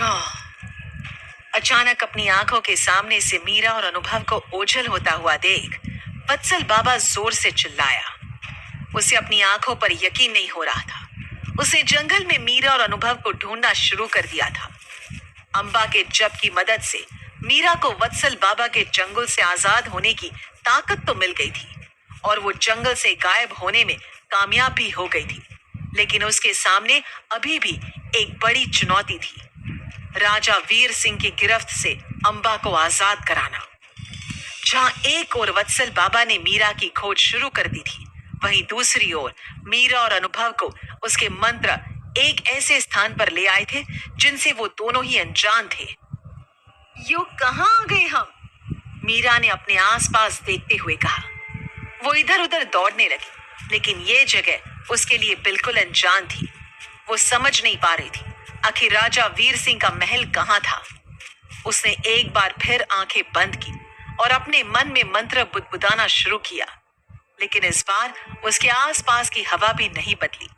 अच्छा। अचानक अपनी आंखों के सामने से मीरा और अनुभव को ओझल होता हुआ देख वत्सल बाबा जोर से चिल्लाया। उसे अपनी आंखों पर यकीन नहीं हो रहा था। उसने जंगल में मीरा और अनुभव को ढूंढना शुरू कर दिया था। अंबा के जप की मदद से मीरा को वत्सल बाबा के जंगल से आजाद होने की ताकत तो मिल गई थी और वो जंगल से गायब होने में कामयाब भी हो गई थी, लेकिन उसके सामने अभी भी एक बड़ी चुनौती थी। राजा वीर सिंह की गिरफ्त से अंबा को आजाद कराना। जहां एक ओर वत्सल बाबा ने मीरा की खोज शुरू कर दी थी, वहीं दूसरी ओर मीरा और अनुभव को उसके मंत्र एक ऐसे स्थान पर ले आए थे जिनसे वो दोनों ही अनजान थे। यो कहां आ गए हम? मीरा ने अपने आसपास देखते हुए कहा। वो इधर उधर दौड़ने लगी, लेकिन ये जगह उसके लिए बिल्कुल अनजान थी। वो समझ नहीं पा रही थी आखिर राजा वीर सिंह का महल कहां था। उसने एक बार फिर आंखें बंद की और अपने मन में मंत्र बुदबुदाना शुरू किया, लेकिन इस बार उसके आसपास की हवा भी नहीं बदली।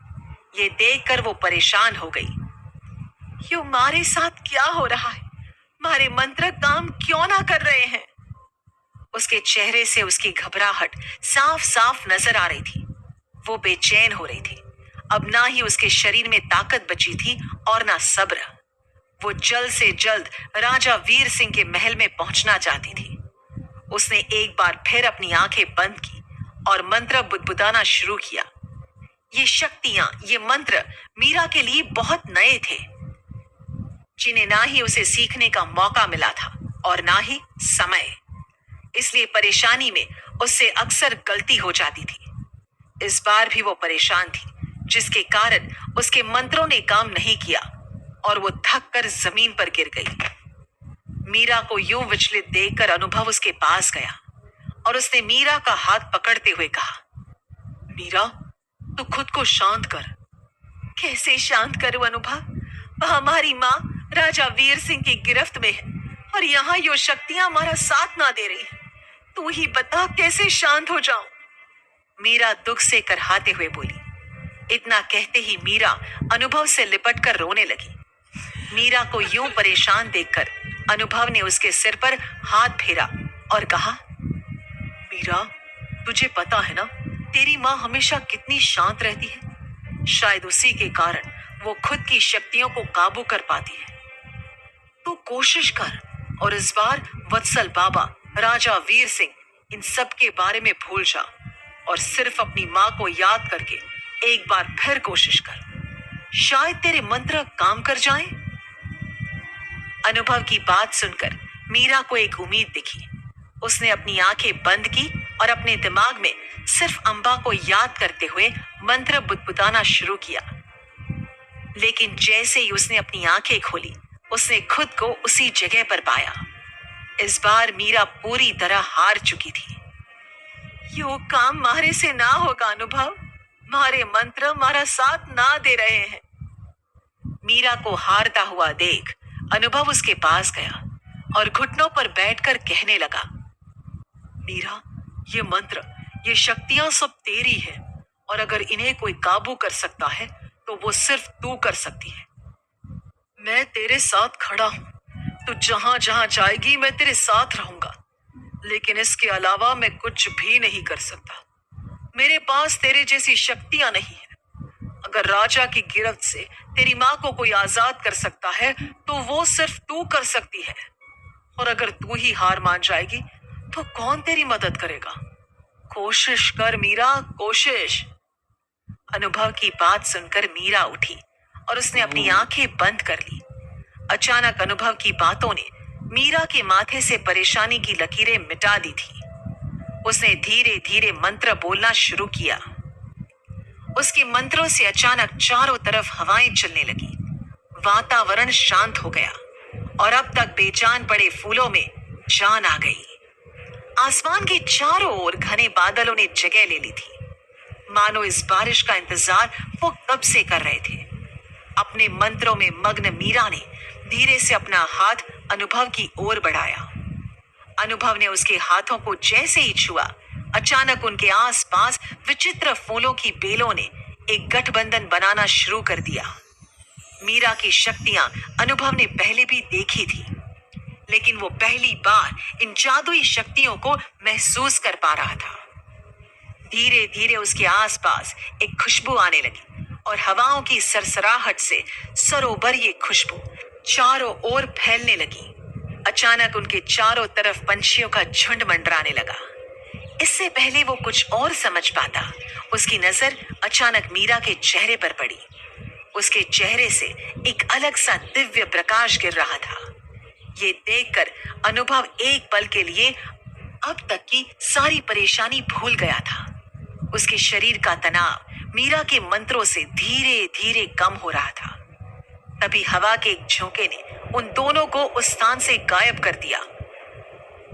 ये देखकर वो परेशान हो गई। यो मारे साथ क्या हो रहा है? मारे मंत्र काम क्यों ना कर रहे हैं? उसके चेहरे से उसकी घबराहट साफ साफ नजर आ रही थी। वो बेचैन हो रही थी। अब ना ही उसके शरीर में ताकत बची थी और ना सब्र। वो जल्द से जल्द राजा वीर सिंह के महल में पहुंचना चाहती थी। उसने एक बार फिर अपनी आंखें बंद की और मंत्र बुदबुदाना शुरू किया। ये शक्तियां, ये मंत्र मीरा के लिए बहुत नए थे, जिन्हें ना ही उसे सीखने का मौका मिला था और ना ही समय। इसलिए परेशानी में उससे अक्सर गलती हो जाती थी। इस बार भी वो परेशान थी, जिसके कारण उसके मंत्रों ने काम नहीं किया और वो थक कर जमीन पर गिर गई। मीरा को यूं विचलित देखकर अनुभव उसके पास गया और उसने मीरा का हाथ पकड़ते हुए कहा, मीरा, तू खुद को शांत कर। कैसे शांत करूं अनुभव? वह हमारी माँ राजा वीर सिंह की गिरफ्त में है और यहाँ यो शक्तियां हमारा साथ ना दे रही है। तू ही बता कैसे शांत हो जाऊं? मीरा दुख से करहाते हुए बोली। इतना कहते ही मीरा अनुभव से लिपट कर रोने लगी। मीरा को यूं परेशान देखकर अनुभव ने उसके सिर पर हाथ फेरा और कहा, मीरा, तुझे पता है ना तेरी माँ हमेशा कितनी शांत रहती है। शायद उसी के कारण वो खुद की शक्तियों को काबू कर पाती है। तू कोशिश कर और इस बार वत्सल बाबा, राजा वीर सिंह, इन सब के बारे में भूल जा और सिर्फ अपनी माँ को याद करके एक बार फिर कोशिश कर। शायद तेरे मंत्र काम कर जाएं। अनुभव की बात सुनकर मीरा को एक उम्मीद दिखी। उसने अपनी आंखें बंद की और अपने दिमाग में सिर्फ अंबा को याद करते हुए मंत्र बुदबुदाना शुरू किया। लेकिन जैसे ही उसने अपनी आंखें खोली, उसने खुद को उसी जगह पर पाया। इस बार मीरा पूरी तरह हार चुकी थी। यो काम मारे से ना होगा अनुभव। मारे मंत्र हमारा साथ ना दे रहे हैं। मीरा को हारता हुआ देख अनुभव उसके पास गया और घुटनों पर बैठकर कहने लगा, मीरा, ये मंत्र, ये शक्तियां सब तेरी है और अगर इन्हें कोई काबू कर सकता है तो वो सिर्फ तू कर सकती है। मैं तेरे साथ खड़ा हूं। तू जहां जहां जाएगी मैं तेरे साथ रहूंगा, लेकिन इसके अलावा मैं कुछ भी नहीं कर सकता। मेरे पास तेरे जैसी शक्तियां नहीं है। अगर राजा की गिरफ्त से तेरी माँ को कोई आजाद कर सकता है तो वो सिर्फ तू कर सकती है, और अगर तू ही हार मान जाएगी तो कौन तेरी मदद करेगा? कोशिश कर मीरा, कोशिश। अनुभव की बात सुनकर मीरा उठी और उसने अपनी आंखें बंद कर ली। अचानक अनुभव की बातों ने मीरा के माथे से परेशानी की लकीरें मिटा दी थी। उसने धीरे धीरे मंत्र बोलना शुरू किया। उसके मंत्रों से अचानक चारों तरफ हवाएं चलने लगी। वातावरण शांत हो गया और अब तक बेजान पड़े फूलों में जान आ गई। आसमान के चारों ओर घने बादलों ने जगह ले ली थी, मानो इस बारिश का इंतजार वो कब से कर रहे थे। अपने मंत्रों में मग्न मीरा ने धीरे से अपना हाथ अनुभव की ओर बढ़ाया। अनुभव ने उसके हाथों को जैसे ही छुआ, अचानक उनके आसपास विचित्र फूलों की बेलों ने एक गठबंधन बनाना शुरू कर दिया। मीरा की शक्तियां अनुभव ने पहले भी देखी थी, लेकिन वो पहली बार इन जादुई शक्तियों को महसूस कर पा रहा था। धीरे धीरे उसके आसपास एक खुशबू आने लगी और हवाओं की सरसराहट से सरोवर ये खुशबू चारों ओर फैलने लगी। अचानक उनके चारों तरफ पंछियों का झुंड मंडराने लगा। इससे पहले वो कुछ और समझ पाता, उसकी नजर अचानक मीरा के चेहरे पर पड़ी। उसके चेहरे से एक अलग सा दिव्य प्रकाश गिर रहा था। ये देखकर अनुभव एक पल के लिए अब तक की सारी परेशानी भूल गया था। उसके शरीर का तनाव मीरा के मंत्रों से धीरे धीरे कम हो रहा था। तभी हवा के एक झोंके ने उन दोनों को उस स्थान से गायब कर दिया।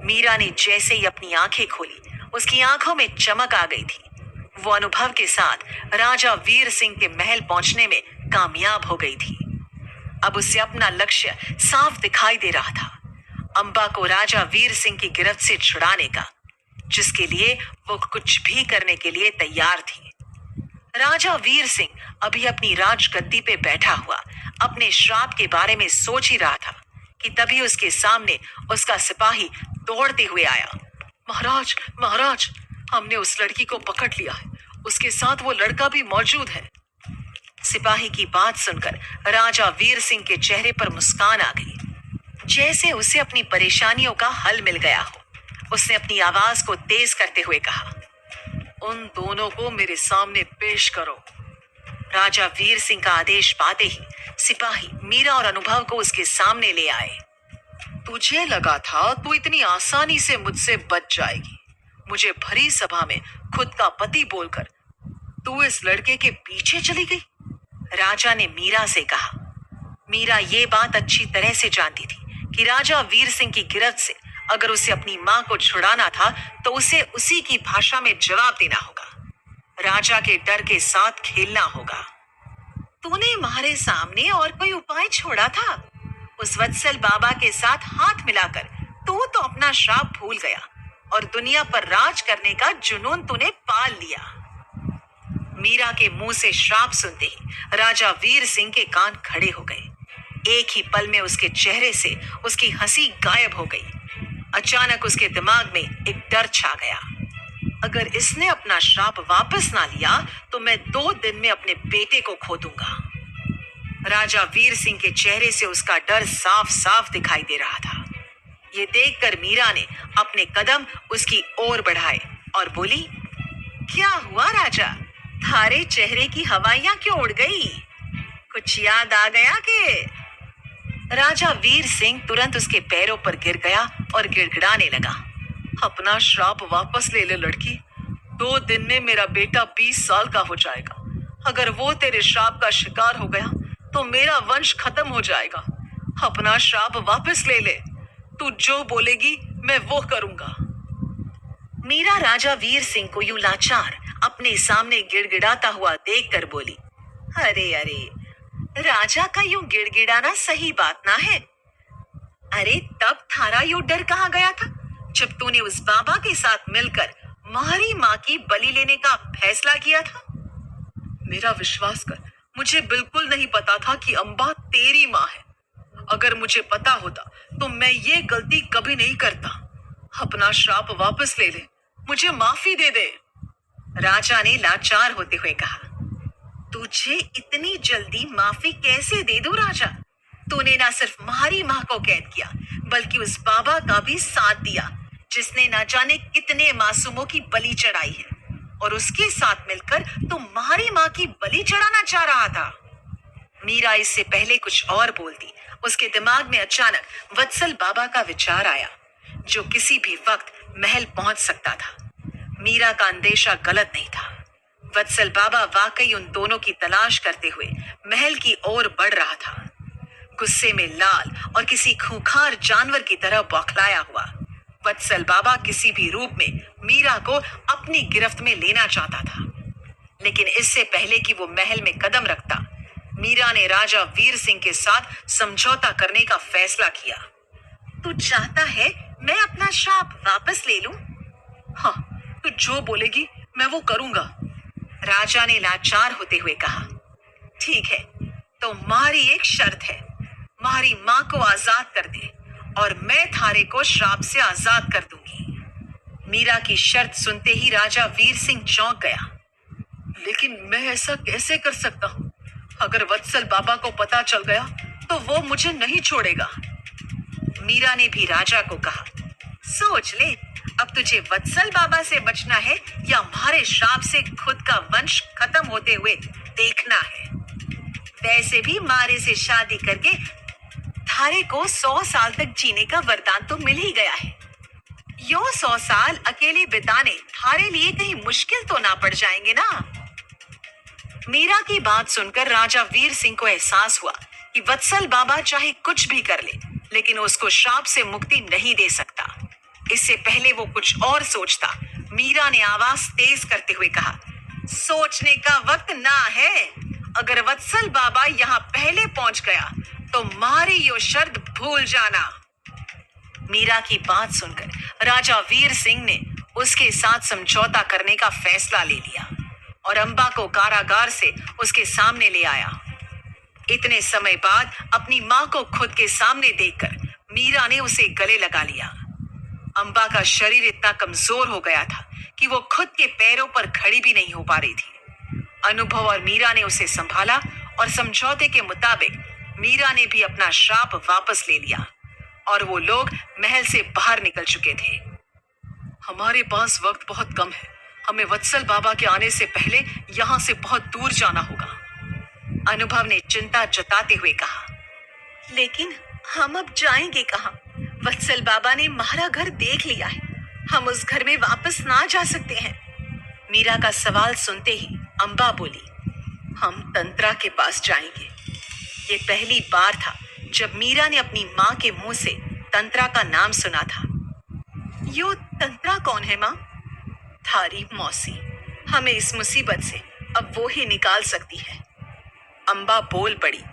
मीरा ने जैसे ही अपनी आंखें खोली, उसकी आंखों में चमक आ गई थी। वो अनुभव के साथ राजा वीर सिंह के महल पहुंचने में कामयाब हो गई थी। अब उसे अपना लक्ष्य साफ दिखाई दे रहा था, अंबा को राजा वीर सिंह की गिरफ्त से छुड़ाने का, जिसके लिए वो कुछ भी करने के लिए तैयार थी। राजा वीर सिंह अभी अपनी राजगद्दी पे बैठा हुआ अपने श्राप के बारे में सोच ही रहा था कि तभी उसके सामने उसका सिपाही दौड़ते हुए आया। महाराज, महाराज, हमने उस लड़की को पकड़ लिया है, उसके साथ वो लड़का भी मौजूद है। सिपाही की बात सुनकर राजा वीर सिंह के चेहरे पर मुस्कान आ गई, जैसे उसे अपनी परेशानियों का हल मिल गया हो। उसने अपनी आवाज को तेज करते हुए कहा, उन दोनों को मेरे सामने पेश करो। राजा वीर सिंह का आदेश पाते ही सिपाही मीरा और अनुभव को उसके सामने ले आए। तुझे लगा था तू इतनी आसानी से मुझसे बच जाएगी। मुझे भरी सभा में खुद का पति बोलकर तू इस लड़के के पीछे चली गई। राजा ने मीरा से कहा। मीरा ये बात अच्छी तरह से जानती थी कि राजा वीर सिंह की गिरफ्त से अगर उसे अपनी मां को छुड़ाना था तो उसे उसी की भाषा में जवाब देना होगा, राजा के डर के साथ खेलना होगा। तूने हमारे सामने और कोई उपाय छोड़ा था? उस वत्सल बाबा के साथ हाथ मिलाकर तू तो अपना श्राप भूल गया और दुनिया पर राज करने का जुनून तूने पाल लिया। मीरा के मुंह से श्राप सुनते ही राजा वीर सिंह के कान खड़े हो गए। एक ही पल में उसके चेहरे से उसकी हंसी गायब हो गई। अचानक उसके दिमाग में एक डर छा गया। अगर इसने अपना श्राप वापस ना लिया तो मैं 2 दिन में अपने बेटे को खो दूंगा। राजा वीर सिंह के चेहरे से उसका डर साफ साफ दिखाई दे रहा था। ये देखकर मीरा ने अपने कदम उसकी ओर बढ़ाए और बोली, क्या हुआ राजा? थारे चेहरे की हवाइयां क्यों उड़ गई? कुछ याद आ गया के? राजा वीर सिंह तुरंत उसके पैरों पर गिर गया और गिड़गिड़ाने लगा। अपना श्राप वापस ले ले लड़की। 2 दिन में मेरा बेटा 20 साल का हो जाएगा। अगर वो तेरे श्राप का शिकार हो गया तो मेरा वंश खत्म हो जाएगा। अपना श्राप वापस ले ले। तू जो बोलेगी मैं वो करूंगा। मीरा राजा वीर सिंह को यूं लाचार अपने सामने गिड़गिड़ाता हुआ देखकर बोली, अरे अरे, राजा का यूं गिड़गिड़ाना सही बात ना है। अरे तब थारा यूं डर कहाँ गया था जब तूने उस बाबा के साथ मिलकर मारी माँ की बलि लेने का फैसला किया था? मेरा विश्वास कर, मुझे बिल्कुल नहीं पता था कि अंबा तेरी माँ है। अगर मुझे पता होता तो मैं ये गलती कभी नहीं करता। अपना श्राप वापस ले ले, मुझे माफी दे दे। राजा ने लाचार होते हुए कहा, तुझे इतनी जल्दी माफी कैसे दे दूं राजा? तूने ना सिर्फ मारी माँ को कैद किया बल्कि उस बाबा का भी साथ दिया जिसने ना जाने कितने मासूमों की बलि चढ़ाई है, और उसके साथ मिलकर तू मारी माँ की बलि चढ़ाना चाह रहा था। मीरा इससे पहले कुछ और बोलती, उसके दिमाग में अचानक वत्सल बाबा का विचार आया जो किसी भी वक्त महल पहुंच सकता था। मीरा का अंदेशा गलत नहीं था। वत्सल बाबा वाकई उन दोनों की तलाश करते हुए महल की ओर बढ़ रहा था, गुस्से में लाल और किसी खूंखार जानवर की तरह बौखलाया हुआ। वत्सल बाबा किसी भी रूप में मीरा को अपनी गिरफ्त में लेना चाहता था, लेकिन इससे पहले कि वो महल में कदम रखता, मीरा ने राजा वीर सिंह के साथ समझौता करने का फैसला किया। तू चाहता है मैं अपना श्राप वापस ले लूं? हाँ, तू जो बोलेगी मैं वो करूंगा। राजा ने लाचार होते हुए कहा। ठीक है, तो तो मारी एक शर्त है, मारी माँ को आजाद कर दे और मैं थारे को श्राप से आजाद कर दूंगी। मीरा की शर्त सुनते ही राजा वीर सिंह चौंक गया। लेकिन मैं ऐसा कैसे कर सकता हूँ? अगर वत्सल बाबा को पता चल गया तो वो मुझे नहीं छोड़ेगा। मीरा ने भी राजा को कहा, सोच ले, अब तुझे वत्सल बाबा से बचना है या हमारे श्राप से खुद का वंश खत्म होते हुए देखना है। वैसे भी मारे से शादी करके थारे को 100 साल तक जीने का वरदान तो मिल ही गया है। यो 100 साल अकेले बिताने थारे लिए कहीं मुश्किल तो ना पड़ जाएंगे ना। मीरा की बात सुनकर राजा वीर सिंह को एहसास हुआ कि वत्सल बाबा चाहे कुछ भी कर ले, लेकिन उसको श्राप से मुक्ति नहीं दे सकता। इससे पहले वो कुछ और सोचता, मीरा ने आवाज तेज करते हुए कहा, सोचने का वक्त ना है। अगर वत्सल बाबा यहाँ पहले पहुंच गया तो मारी यो शर्त भूल जाना। मीरा की बात सुनकर राजा वीर सिंह ने उसके साथ समझौता करने का फैसला ले लिया और अंबा को कारागार से उसके सामने ले आया। इतने समय बाद अपनी माँ को खुद के सामने देखकर मीरा ने उसे गले लगा लिया। अंबा का शरीर इतना कमजोर हो गया था कि वो खुद के पैरों पर खड़ी भी नहीं हो पा रही थी। अनुभव और मीरा ने उसे संभाला और समझौते के मुताबिक मीरा ने भी अपना श्राप वापस ले लिया और वो लोग महल से बाहर निकल चुके थे। हमारे पास वक्त बहुत कम है, हमें वत्सल बाबा के आने से पहले यहाँ से बहुत दूर जाना होगा, अनुभव ने चिंता जताते हुए कहा। लेकिन हम अब जाएंगे कहाँ? वत्सल बाबा ने हमारा घर देख लिया है, हम उस घर में वापस ना जा सकते हैं। मीरा का सवाल सुनते ही अंबा बोली, हम तंत्रा के पास जाएंगे। ये पहली बार था जब मीरा ने अपनी माँ के मुंह से तंत्रा का नाम सुना था। यो तंत्रा कौन है माँ? थारी मौसी, हमें इस मुसीबत से अब वो ही निकाल सकती है। अंबा बोल पड़ी,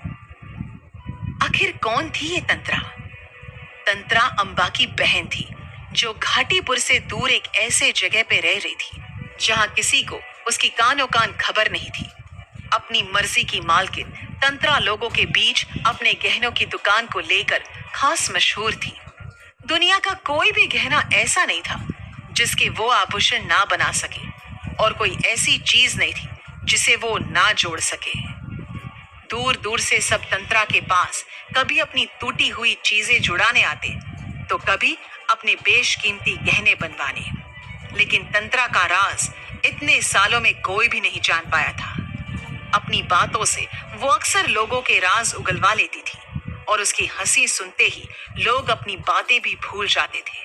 आखिर कौन थी ये तंत्रा? तंत्रा अंबा की बहन थी जो घाटीपुर से दूर एक ऐसे जगह पे रह रही थी जहां किसी को उसकी कानो कान खबर नहीं थी। अपनी मर्जी की मालकिन तंत्रा लोगों के बीच अपने गहनों की दुकान को लेकर खास मशहूर थी। दुनिया का कोई भी गहना ऐसा नहीं था जिसके वो आभूषण ना बना सके और कोई ऐसी चीज नहीं थी जिसे वो ना जोड़ सके। दूर दूर से सब तंत्रा के पास कभी अपनी टूटी हुई चीजें जुड़ाने आते तो कभी अपने बेशकीमती गहने बनवाने, लेकिन तंत्रा का राज इतने सालों में कोई भी नहीं जान पाया था। अपनी बातों से वो अक्सर लोगों के राज उगलवा लेती थी और उसकी हंसी सुनते ही लोग अपनी बातें भी भूल जाते थे।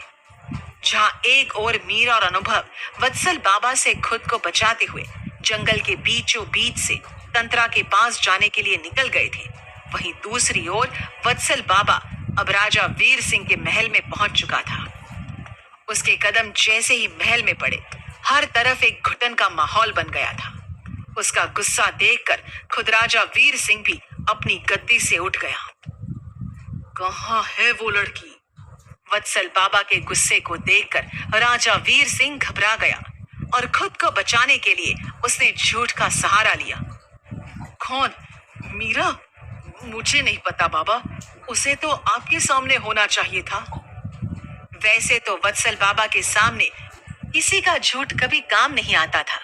जहां एक ओर मीरा और अनुभव वत्सल बाबा से खुद को बचाते हुए जंगल के बीचों बीच से तंत्रा के पास जाने के लिए निकल गए थे, वहीं दूसरी ओर वत्सल बाबा अब राजा वीर सिंह के महल में पहुंच चुका था। उसके कदम जैसे ही महल में पड़े, हर तरफ एक घुटन का माहौल बन गया था। उसका गुस्सा देखकर खुद राजा वीर सिंह भी अपनी गद्दी से उठ गया। कहाँ है वो लड़की? वत्सल बाबा के गुस्से को देखकर राजा वीर सिंह घबरा गया और खुद को बचाने के लिए उसने झूठ का सहारा लिया। कौन? मीरा? मुझे नहीं पता बाबा, उसे तो आपके सामने होना चाहिए था। वैसे तो वत्सल बाबा के सामने किसी का झूठ कभी काम नहीं आता था,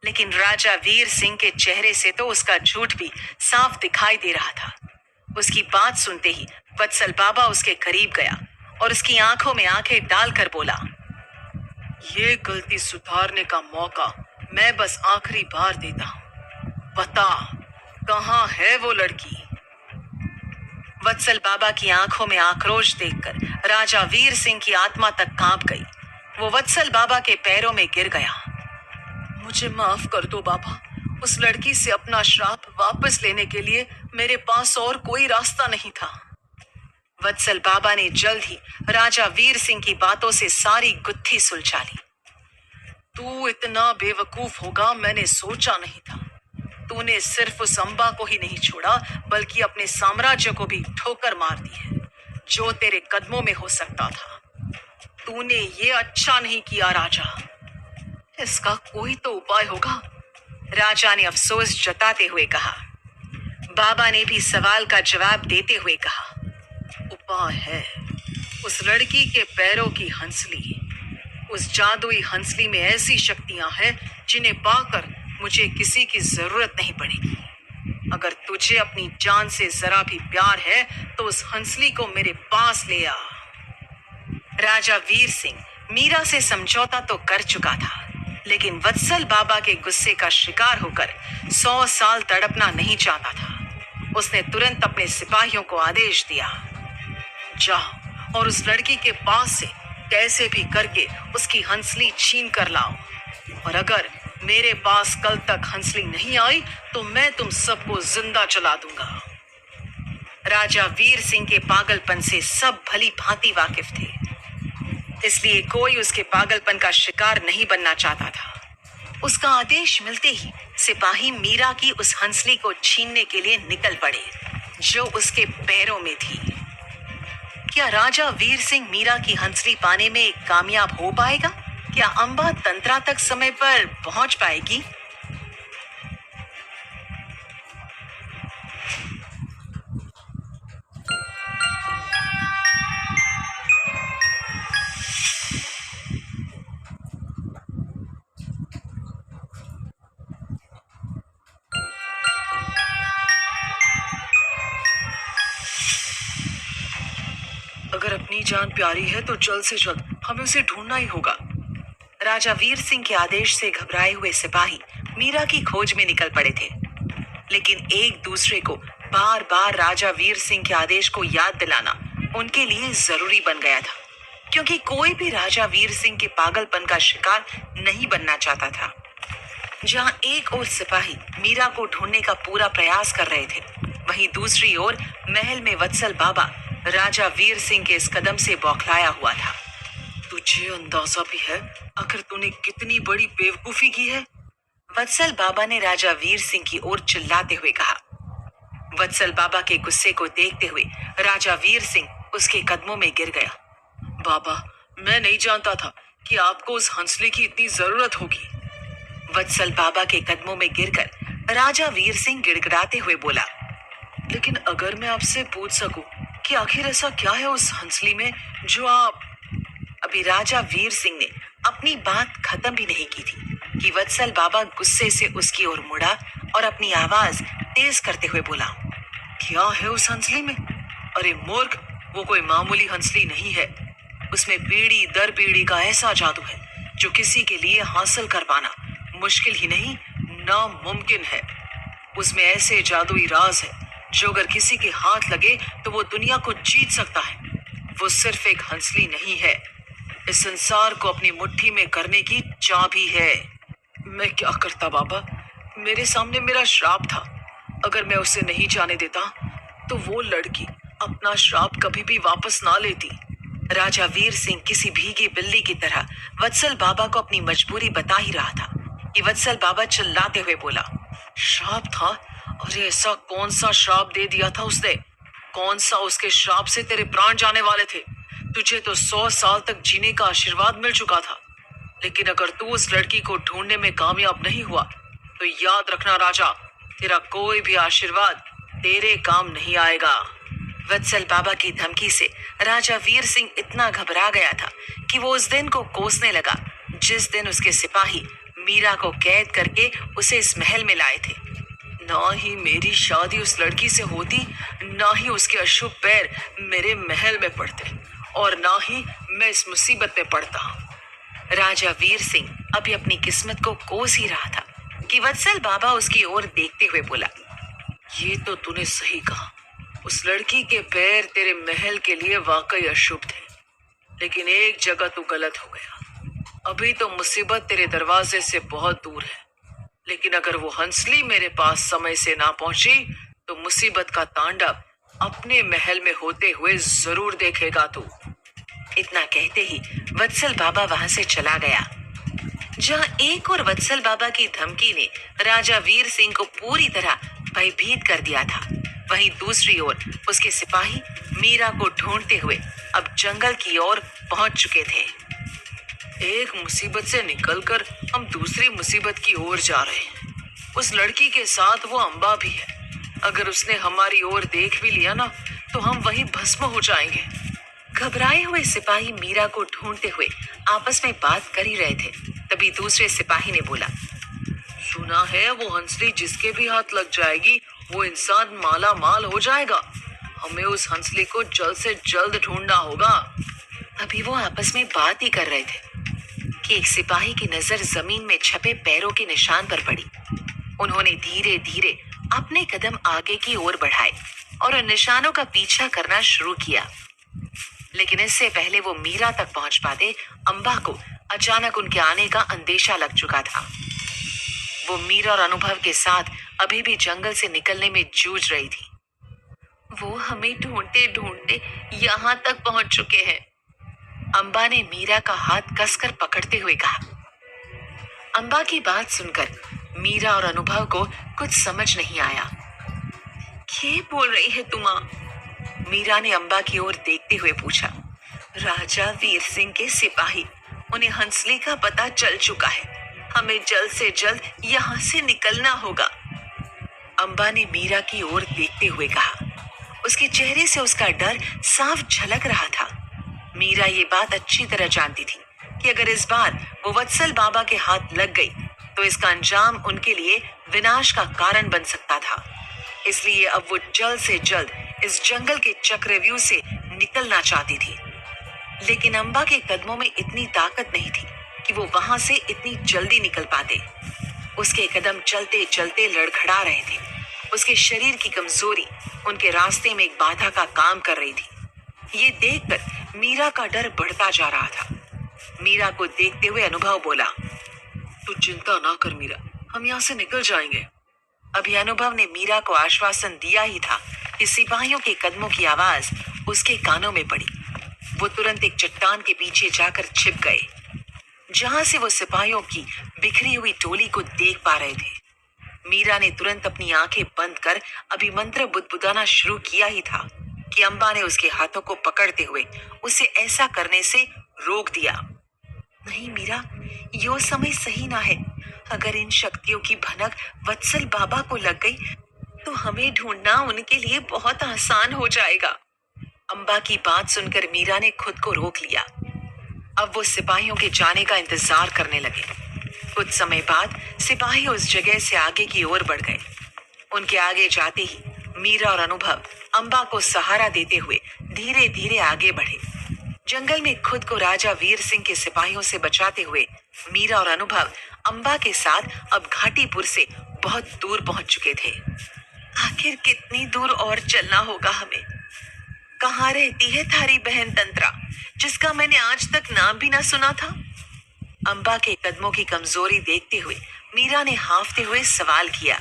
लेकिन राजा वीर सिंह के चेहरे से तो उसका झूठ भी साफ दिखाई दे रहा था। उसकी बात सुनते ही वत्सल बाबा उसके करीब गया और उसकी आंखों में आंखें डालकर बोला, ये गलती सुधारने का मौका मैं बस आखिरी बार देता हूं। बता, कहाँ है वो लड़की? वत्सल बाबा की आंखों में आक्रोश देखकर राजा वीर सिंह की आत्मा तक कांप गई। वो वत्सल बाबा के पैरों में गिर गया। मुझे माफ कर दो बाबा, उस लड़की से अपना श्राप वापस लेने के लिए मेरे पास और कोई रास्ता नहीं था। वत्सल बाबा ने जल्द ही राजा वीर सिंह की बातों से सारी गुत्थी सुलझा ली। तू इतना बेवकूफ होगा मैंने सोचा नहीं था। तूने सिर्फ उस अंबा को ही नहीं छोड़ा बल्कि अपने साम्राज्य को भी ठोकर मार दी है, जो तेरे कदमों में हो सकता था। तूने ये अच्छा नहीं किया राजा, इसका कोई तो उपाय होगा। राजा ने अफसोस जताते हुए कहा। बाबा ने भी सवाल का जवाब देते हुए कहा, उपाय है। उस लड़की के पैरों की हंसली, उस जादुई हंसली में ऐसी शक्तियां हैं जिन्हें पाकर मुझे किसी की जरूरत नहीं पड़ेगी। अगर तुझे अपनी जान से जरा भी प्यार है तो उस हंसली को मेरे पास ले आ। राजा वीर सिंह मीरा से समझौता तो कर चुका था, लेकिन वत्सल बाबा के गुस्से का शिकार होकर 100 साल तड़पना नहीं चाहता था। उसने तुरंत अपने सिपाहियों को आदेश दिया, जाओ और उस लड़की के पास से कैसे भी करके उसकी हंसली छीन कर लाओ, और अगर मेरे पास कल तक हंसली नहीं आई तो मैं तुम सबको जिंदा जला दूंगा। राजा वीर सिंह के पागलपन से सब भली भांति वाकिफ थे, इसलिए कोई उसके पागलपन का शिकार नहीं बनना चाहता था। उसका आदेश मिलते ही सिपाही मीरा की उस हंसली को छीनने के लिए निकल पड़े जो उसके पैरों में थी। क्या राजा वीर सिंह मीरा की हंसली पाने में कामयाब हो पाएगा? क्या अंबा तंत्रा तक समय पर पहुंच पाएगी? अगर अपनी जान प्यारी है तो जल्द से जल्द हमें उसे ढूंढना ही होगा। राजा वीर सिंह के आदेश से घबराए हुए सिपाही मीरा की खोज में निकल पड़े थे, लेकिन एक दूसरे को बार बार राजा वीर सिंह के आदेश को याद दिलाना उनके लिए जरूरी बन गया था, क्योंकि कोई भी राजा वीर सिंह के पागलपन का शिकार नहीं बनना चाहता था। जहां एक ओर सिपाही मीरा को ढूंढने का पूरा प्रयास कर रहे थे, वहीं दूसरी ओर महल में वत्सल बाबा राजा वीर सिंह के इस कदम से बौखलाया हुआ था। तुझे अंदाजा भी है आखिर तूने कितनी बड़ी बेवकूफी की है? वत्सल बाबा ने राजा वीर सिंह की ओर चिल्लाते हुए कहा। वत्सल बाबा के गुस्से को देखते हुए राजा वीर सिंह उसके कदमों में गिर गया। बाबा, मैं नहीं जानता था कि आपको उस हंसली की इतनी जरूरत होगी। वत्सल बाबा के कदमों में गिरकर राजा वीर सिंह गिड़गिड़ाते हुए बोला, लेकिन अगर मैं आपसे पूछ सकूं कि आखिर ऐसा क्या है उस हंसली में जो आप... अभी राजा वीर सिंह ने अपनी बात खत्म भी नहीं की थी कि वत्सल बाबा गुस्से से उसकी ओर मुड़ा और अपनी आवाज तेज करते हुए बोला, क्या है उस हंसली में? अरे मूर्ख, वो कोई मामूली हंसली नहीं है। उसमें पीढ़ी दर पीढ़ी का ऐसा जादू है जो किसी के लिए हासिल कर पाना मुश्किल ही नहीं, नामुमकिन है। उसमें ऐसे जादुई राज है जो अगर किसी के हाथ लगे तो वो दुनिया को जीत सकता है। वो सिर्फ एक हंसली नहीं है, इस संसार को अपनी मुट्ठी में करने की चाबी है। मैं क्या करता बाबा? मेरे सामने मेरा श्राप था। अगर मैं उसे नहीं जाने देता तो वो लड़की अपना श्राप कभी भी वापस ना लेती। राजा वीर सिंह किसी भीगी बिल्ली की तरह वत्सल बाबा को अपनी मजबूरी बता ही रहा था कि वत्सल बाबा चिल्लाते हुए बोला, श्राप था? अरे ऐसा कौन सा श्राप दे दिया था उसने? कौन सा उसके श्राप से तेरे प्राण जाने वाले थे? तुझे तो 100 साल तक जीने का आशीर्वाद मिल चुका था, लेकिन अगर तू उस लड़की को ढूंढने में कामयाब नहीं हुआ तो याद रखना राजा, तेरा कोई भी आशीर्वाद तेरे काम नहीं आएगा। वत्सल बाबा की धमकी से राजा वीर सिंह इतना घबरा गया था कि वो उस दिन को कोसने लगा जिस दिन उसके सिपाही मीरा को कैद करके उसे इस महल में लाए थे। ना ही मेरी शादी उस लड़की से होती, ना ही उसके अशुभ पैर मेरे महल में पड़ते, और ना ही मैं इस मुसीबत में पड़ता। राजा वीर सिंह अभी अपनी किस्मत को कोस ही रहा था कि वत्सल बाबा उसकी ओर देखते हुए बोला, ये तो तूने सही कहा। उस लड़की के पैर तेरे महल के लिए वाकई अशुभ थे, लेकिन एक जगह तू गलत हो गया। अभी तो मुसीबत तेरे दरवाजे से बहुत दूर है, लेकिन अगर वो हंसली मेरे पास समय से ना पहुंची तो मुसीबत का तांडव अपने महल में होते हुए जरूर देखेगा तू। इतना कहते ही वत्सल बाबा वहां से चला गया। जहां एक और वत्सल बाबा की धमकी ने राजा वीर सिंह को पूरी तरह भयभीत कर दिया था, वहीं दूसरी ओर उसके सिपाही मीरा को ढूंढते हुए अब जंगल की ओर पहुंच चुके थे। एक मुसीबत से निकलकर हम दूसरी मुसीबत की ओर जा रहे हैं। उस लड़की के साथ वो अंबा भी है। अगर उसने हमारी ओर देख भी लिया ना तो हम वहीं भस्म हो जाएंगे। घबराए हुए सिपाही मीरा को ढूंढते हुए आपस में बात कर ही रहे थे। तभी दूसरे सिपाही ने बोला, सुना है वो हंसली जिसके भी हाथ लग जाएगी वो इंसान माला माल हो जाएगा। हमें उस हंसली को जल्द से जल्द ढूंढना होगा। अभी वो आपस में बात ही कर रहे थे कि एक सिपाही की नजर जमीन में छपे पैरों के निशान पर पड़ी। उन्होंने धीरे धीरे अपने कदम आगे की ओर बढ़ाए और उन निशानों का पीछा करना शुरू किया। लेकिन इससे पहले वो मीरा तक पहुंच पाते, अंबा को अचानक उनके आने का अंदेशा लग चुका था। वो मीरा और अनुभव के साथ अभी भी जंगल से निकलने में जूझ रही थी। वो हमें ढूंढते ढूंढते यहाँ तक पहुंच चुके हैं, अंबा ने मीरा का हाथ कसकर पकड़ते हुए कहा। अंबा की बात सुनकर मीरा और अनुभव को कुछ समझ नहीं आया। क्या बोल रही है तुम? मीरा ने अंबा की ओर देखते हुए पूछा। राजा वीर सिंह के सिपाही, उन्हें हंसली का पता चल चुका है। हमें जल्द से जल्द यहाँ से निकलना होगा, अंबा ने मीरा की ओर देखते हुए कहा। उसके चेहरे से उसका डर साफ झलक रहा था। मीरा ये बात अच्छी तरह जानती थी कि अगर इस बार वो वत्सल बाबा के हाथ लग गई तो इसका अंजाम उनके लिए विनाश का कारण बन सकता था। इसलिए अब वो जल्द से जल्द इस जंगल के चक्रव्यूह से निकलना चाहती थी। लेकिन अंबा के कदमों में इतनी ताकत नहीं थी कि वो वहां से इतनी जल्दी निकल पाते। उसके कदम चलते चलते लड़खड़ा रहे थे। उसके शरीर की कमजोरी उनके रास्ते में एक बाधा का काम कर रही थी। ये देखकर मीरा का डर बढ़ता जा रहा था। मीरा को देखते हुए अनुभव बोला, तू चिंता ना कर मीरा, हम यहाँ से निकल जाएंगे। अभी अनुभव ने मीरा को आश्वासन दिया ही था कि सिपाहियों के कदमों की आवाज उसके कानों में पड़ी। वो तुरंत एक चट्टान के पीछे जाकर छिप गए, जहां से वो सिपाहियों की बिखरी हुई टोली को देख पा रहे थे। मीरा ने तुरंत अपनी आंखें बंद कर अभी मंत्र बुदबुदाना शुरू किया ही था कि अंबा ने उसके हाथों को पकड़ते हुए उसे ऐसा करने से रोक दिया। नहीं मीरा, यो समय सही ना है। अगर इन शक्तियों की भनक वत्सल बाबा को लग गई तो हमें ढूंढना उनके लिए बहुत आसान हो जाएगा। अंबा की बात सुनकर मीरा ने खुद को रोक लिया। अब वो सिपाहियों के जाने का इंतजार करने लगे। कुछ समय बाद सिपाही उस जगह से आगे की ओर बढ़ गए। उनके आगे जाते ही मीरा और अनुभव अंबा को सहारा देते हुए धीरे धीरे आगे बढ़े। जंगल में खुद को राजा वीर सिंह के सिपाहियों से बचाते हुए मीरा और अनुभव अंबा के साथ अब घाटीपुर से बहुत दूर पहुंच चुके थे। आखिर कितनी दूर और चलना होगा हमें? कहाँ रहती है थारी बहन तंत्रा, जिसका मैंने आज तक नाम भी ना सुना था? अंबा के कदमों की कमजोरी देखते हुए मीरा ने हांफते हुए सवाल किया।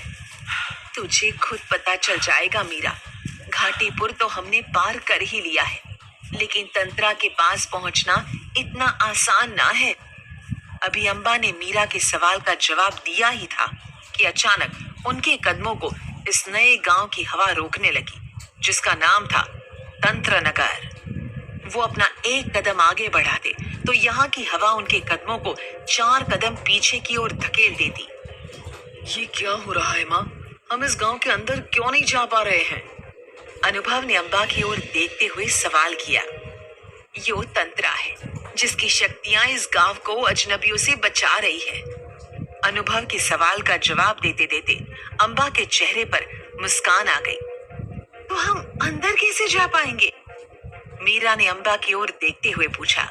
तुझे खुद पता चल जाएगा मीरा, घाटीपुर तो हमने पार कर ही लिया है, लेकिन तंत्रा के पास पहुंचना इतना आसान ना है। अभी अंबा ने मीरा के सवाल का जवाब दिया ही था कि अचानक उनके कदमों को इस नए गांव की हवा रोकने लगी, जिसका नाम था तंत्र नगर। वो अपना एक कदम आगे बढ़ाते तो यहाँ की हवा उनके कदमों को 4 कदम पीछे की ओर धकेल देती। ये क्या हो रहा है माँ? हम इस गांव के अंदर क्यों नहीं जा पा रहे हैं? अनुभव ने अंबा की ओर देखते हुए सवाल किया। यो तंत्रा है, जिसकी शक्तियां इस गांव को अजनबियों से बचा रही है। अनुभव के सवाल का जवाब देते देते अंबा के चेहरे पर मुस्कान आ गई। तो हम अंदर कैसे जा पाएंगे? मीरा ने अंबा की ओर देखते हुए पूछा।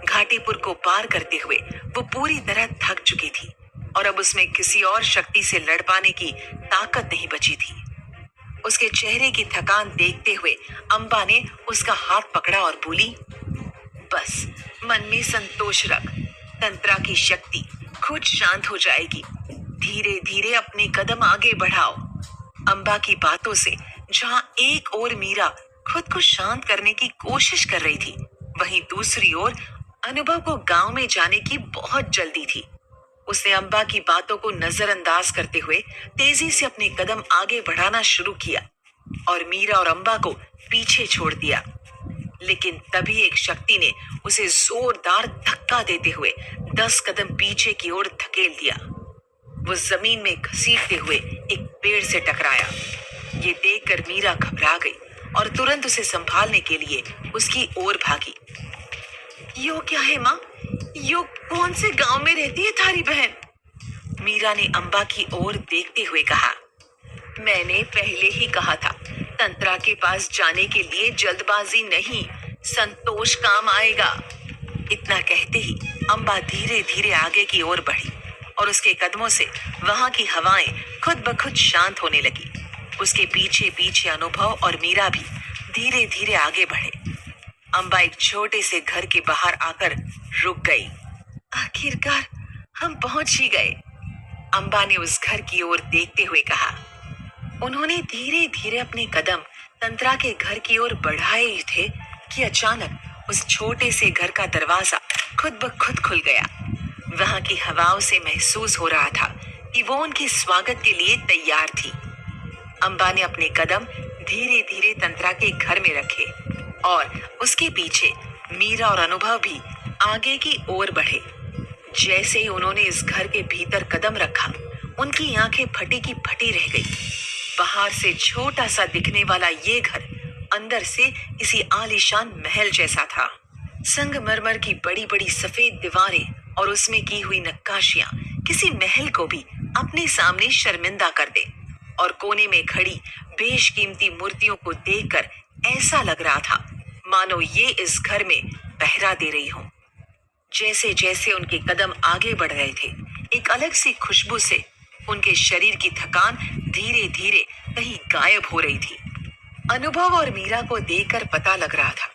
घाटीपुर को पार करते हुए वो पूरी तरह थक चुकी थी और अब उसमें किसी और शक्ति से लड़ पाने की ताकत नहीं बची थी। उसके चेहरे की थकान देखते हुए अंबा ने उसका हाथ पकड़ा और बोली, बस मन में संतोष रख, तंत्रा की शक्ति खुद शांत हो जाएगी। धीरे धीरे अपने कदम आगे बढ़ाओ। अंबा की बातों से जहां एक ओर मीरा खुद को शांत करने की कोशिश कर रही थी, वहीं दूसरी ओर अनुभव को गांव में जाने की बहुत जल्दी थी। उसने अंबा की बातों को नजरअंदाज करते हुए तेजी से अपने कदम आगे बढ़ाना शुरू किया और मीरा और अंबा को पीछे छोड़ दिया। लेकिन तभी एक शक्ति ने उसे जोरदार धक्का देते हुए 10 कदम पीछे की ओर धकेल दिया। वो जमीन में घसीटते हुए एक पेड़ से टकराया। ये देखकर मीरा घबरा गई और तुरंत उसे संभालने के लिए उसकी ओर भागी। यो क्या है माँ? यो कौन से गांव में रहती है थारी बहन? मीरा ने अम्बा की ओर देखते हुए कहा। मैंने पहले ही कहा था, तंत्रा के पास जाने के लिए जल्दबाजी नहीं, संतोष काम आएगा। इतना कहते ही अम्बा धीरे धीरे आगे की ओर बढ़ी और उसके कदमों से वहां की हवाएं खुद ब खुद शांत होने लगी। उसके पीछे पीछे अनुभव और मीरा भी धीरे धीरे आगे बढ़े। अम्बा एक छोटे से घर के बाहर आकर रुक गई। आखिरकार हम पहुंच ही गए, अम्बा ने उस घर की ओर देखते हुए कहा। उन्होंने धीरे धीरे अपने कदम तंत्रा के घर की ओर बढ़ाए ही थे कि अचानक उस छोटे से घर का दरवाजा खुद ब खुद खुल गया। वहां की हवाओं से महसूस हो रहा था कि वो उनके स्वागत के लिए तैयार थी। अम्बा ने अपने कदम धीरे धीरे तंत्रा के घर में रखे और उसके पीछे मीरा और अनुभव भी आगे की ओर बढ़े। जैसे ही उन्होंने इस घर के भीतर कदम रखा, उनकी आंखें फटी की फटी रह गई। बाहर से छोटा सा दिखने वाला ये घर अंदर से किसी आलीशान महल जैसा था। संगमरमर की बड़ी बड़ी सफेद दीवारें और उसमें की हुई नक्काशियां किसी महल को भी अपने सामने शर्मिंदा कर दे। और कोने में खड़ी बेशकीमती मूर्तियों को देखकर ऐसा लग रहा था मानो ये इस घर में पहरा दे रही हो। जैसे जैसे उनके कदम आगे बढ़ रहे थे, एक अलग सी खुशबू से उनके शरीर की थकान धीरे धीरे कहीं गायब हो रही थी। अनुभव और मीरा को देखकर पता लग रहा था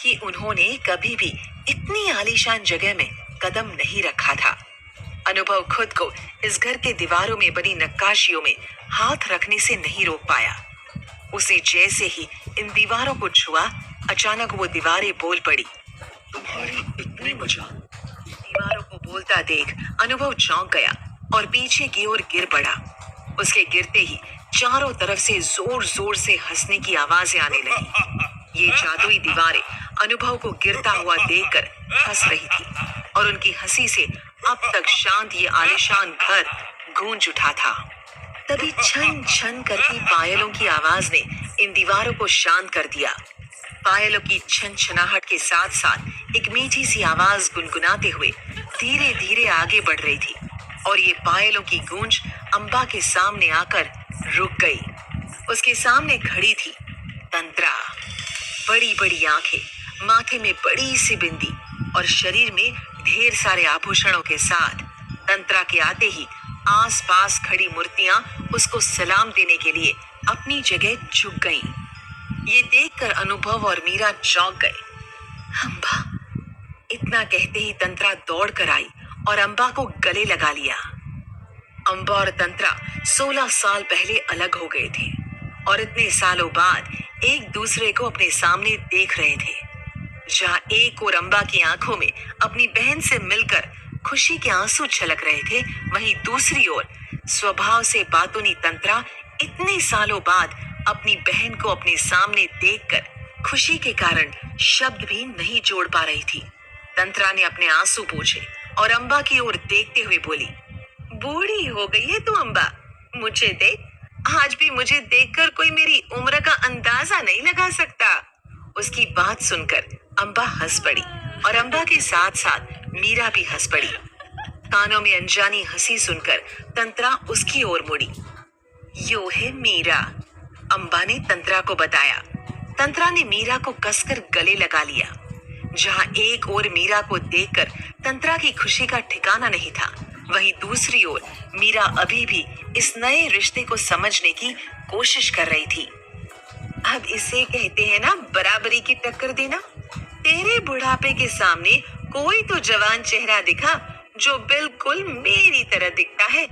कि उन्होंने कभी भी इतनी आलीशान जगह में कदम नहीं रखा था। अनुभव खुद को इस घर के दीवारों में बनी नक्काशियों में हाथ रखने से नहीं रोक पाया। उसे जैसे ही इन दीवारों को छुआ, अचानक वो दीवारें बोल पड़ी। तुम्हारी इतनी मजा। दीवारों को बोलता देख अनुभव चौंक गया और पीछे की ओर गिर पड़ा। उसके गिरते ही चारों तरफ से जोर जोर से हंसने की आवाजें आने लगी। ये जादुई दीवारें अनुभव को गिरता हुआ देखकर हंस रही थी और उनकी हंसी से अब तक शांत ये आलीशान घर गूंज उठा था। तभी छन छन करती पायलों की आवाज ने इन दीवारों को शांत कर दिया। पायलों की छन छनाहट के साथ साथ एक मीठी सी आवाज गुनगुनाते हुए धीरे धीरे आगे बढ़ रही थी और ये पायलों की गूंज अम्बा के सामने आकर रुक गई। उसके सामने खड़ी थी तंत्रा। बड़ी बड़ी आंखें, माथे में बड़ी सी बिंदी और शरीर में ढेर सारे आभूषणों के साथ तंत्रा के आते ही आसपास खड़ी मूर्तियां उसको सलाम देने के लिए अपनी जगह झुक गईं। ये देखकर अनुभव और मीरा चौंक गए। अम्बा, इतना कहते ही तंत्रा दौड़ कर आई और अम्बा को गले लगा लिया। अम्बा और तंत्रा 16 साल पहले अलग हो गए थे और इतने सालों बाद एक दूसरे को अपने सामने देख रहे थे। जहां एक और अम्बा की आंखों में अपनी बहन से मिलकर खुशी के आंसू छलक रहे थे, वहीं दूसरी ओर स्वभाव से बातूनी तंत्रा इतने सालों बाद अपनी बहन को अपने सामने देखकर खुशी के कारण शब्द भी नहीं जोड़ पा रही थी। तंत्रा ने अपने आंसू पोंछे और अम्बा की ओर देखते हुए बोली, बूढ़ी हो गई है तू अम्बा, मुझे देख। आज भी मुझे देखकर कोई मेरी उम्र का अंदाजा नहीं लगा सकता। उसकी बात सुनकर अम्बा हंस पड़ी और अम्बा के साथ साथ मीरा भी हंस पड़ी। कानों में अनजानी हंसी सुनकर तंत्रा उसकी ओर मुड़ी। यो है मीरा, अम्बा ने तंत्रा को बताया। तंत्रा ने मीरा को कसकर गले लगा लिया। जहां एक ओर मीरा को देखकर तंत्रा की खुशी का ठिकाना नहीं था, वहीं दूसरी ओर मीरा अभी भी इस नए रिश्ते को समझने की कोशिश कर रही थी। अब इसे कहते हैं ना बराबरी की टक्कर देना। तेरे बुढ़ापे के सामने कोई तो जवान चेहरा दिखा जो बिल्कुल मेरी तरह दिखता है।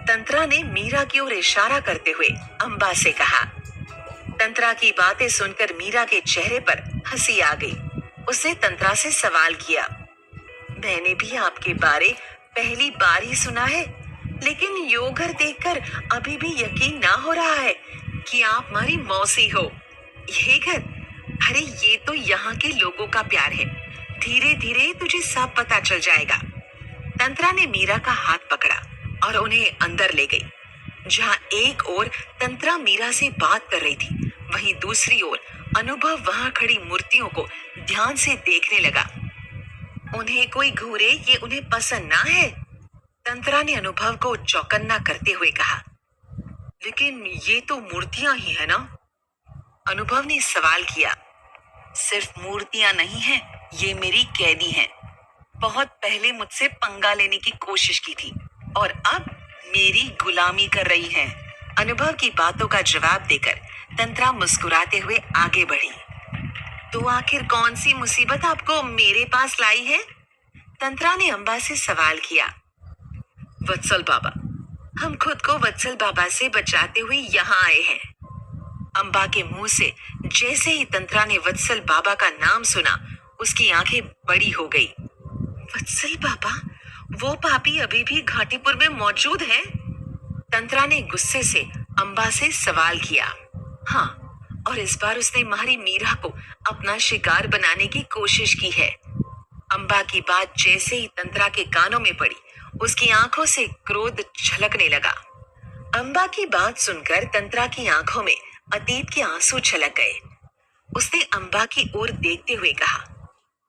तंत्रा ने मीरा की ओर इशारा करते हुए अम्बा से कहा। तंत्रा की बातें सुनकर मीरा के चेहरे पर हंसी आ गई। उसने तंत्रा से सवाल किया, मैंने भी आपके बारे पहली बार ही सुना है, लेकिन यो घर देखकर अभी भी यकीन ना हो रहा है कि आप हमारी मौसी हो। ये घर, अरे ये तो यहाँ के लोगों का प्यार है। धीरे धीरे तुझे सब पता चल जाएगा। तंत्रा ने मीरा का हाथ पकड़ा और उन्हें अंदर ले गई। जहां एक ओर तंत्रा मीरा से बात कर रही थी, वहीं दूसरी ओर अनुभव वहां खड़ी मूर्तियों को ध्यान से देखने लगा। उन्हें कोई घूरे ये उन्हें पसंद ना है, तंत्रा ने अनुभव को चौकन्ना करते हुए कहा। लेकिन ये तो मूर्तियां ही है ना? अनुभव ने सवाल किया। सिर्फ मूर्तियां नहीं हैं, ये मेरी कैदी हैं। बहुत पहले मुझसे पंगा लेने की कोशिश की थी और अब मेरी गुलामी कर रही हैं। अनुभव की बातों का जवाब देकर तंत्रा मुस्कुराते हुए आगे बढ़ी। तो आखिर कौन सी मुसीबत आपको मेरे पास लाई है? तंत्रा ने अंबा से सवाल किया। वत्सल बाबा, हम खुद को वत्सल बाबा से बचाते हुए यहाँ आए हैं। अंबा के मुंह से जैसे ही तंत्रा ने वत्सल बाबा का नाम सुना, उसकी आंखें बड़ी हो गई। वत्सल बाबा, वो पापी अभी भी घाटीपुर में मौजूद हैं? तंत्रा ने गुस्से से अंबा से सवाल किया। हाँ, और इस बार उसने मारी मीरा को अपना शिकार बनाने की कोशिश की है। अंबा की बात जैसे ही तंत्रा के कानों में पड़ी, उसकी आंखों से क्रोध छलकने लगा। अंबा की बात सुनकर तंत्रा की आंखों में अतीत के आंसू छलक गए। उसने अंबा की ओर देखते हुए कहा,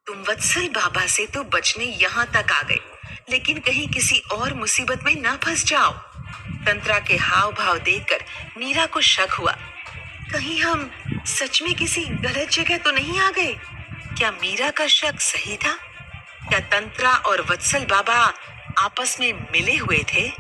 तुम वत्सल बाबा से तो बचने यहाँ तक आ गए, लेकिन कहीं किसी और मुसीबत में ना फंस जाओ। तंत्रा के हाव भाव देखकर मीरा को शक हुआ। कहीं हम सच में किसी गलत जगह तो नहीं आ गए? क्या मीरा का शक सही था? क्या तंत्रा और वत्सल बाबा आपस में मिले हुए थे?